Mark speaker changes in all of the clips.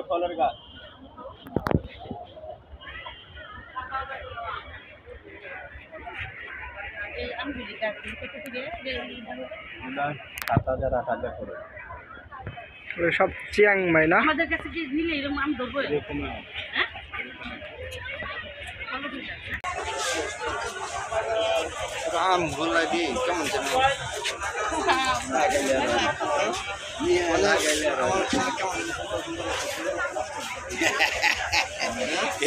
Speaker 1: ফলের গাছ
Speaker 2: সব চিয়াংমাই না?
Speaker 3: আমাদের কাছে কি নিলে এরকম আম ধরবো? হ্যাঁ
Speaker 1: আম ভোলা দি কেমন জানো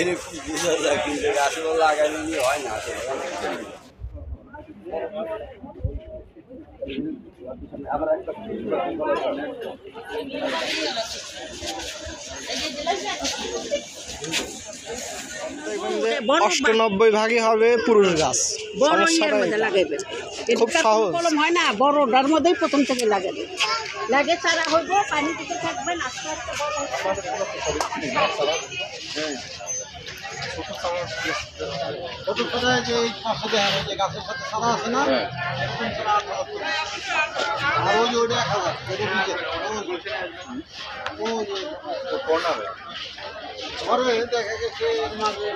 Speaker 1: এরকম বুঝা যায় কিন্তু আসলে লাগাইলে হয় না আসলে
Speaker 2: অষ্টানব্বই ভাগই হবে পুরুষ গাছ। খুব সহজ,
Speaker 3: কলম হয় না, বড়টার মধ্যেই প্রথম থেকে লাগাবে, লাগে চারা হইব, পানি দিতে থাকবেন, আস্তে আস্তে বড়
Speaker 1: যে এই পাশে দেখা যায় যে গাছের সাথে সাদা আছে না আর ওই যে ওটা 1000 দেখা গেছে মাঝে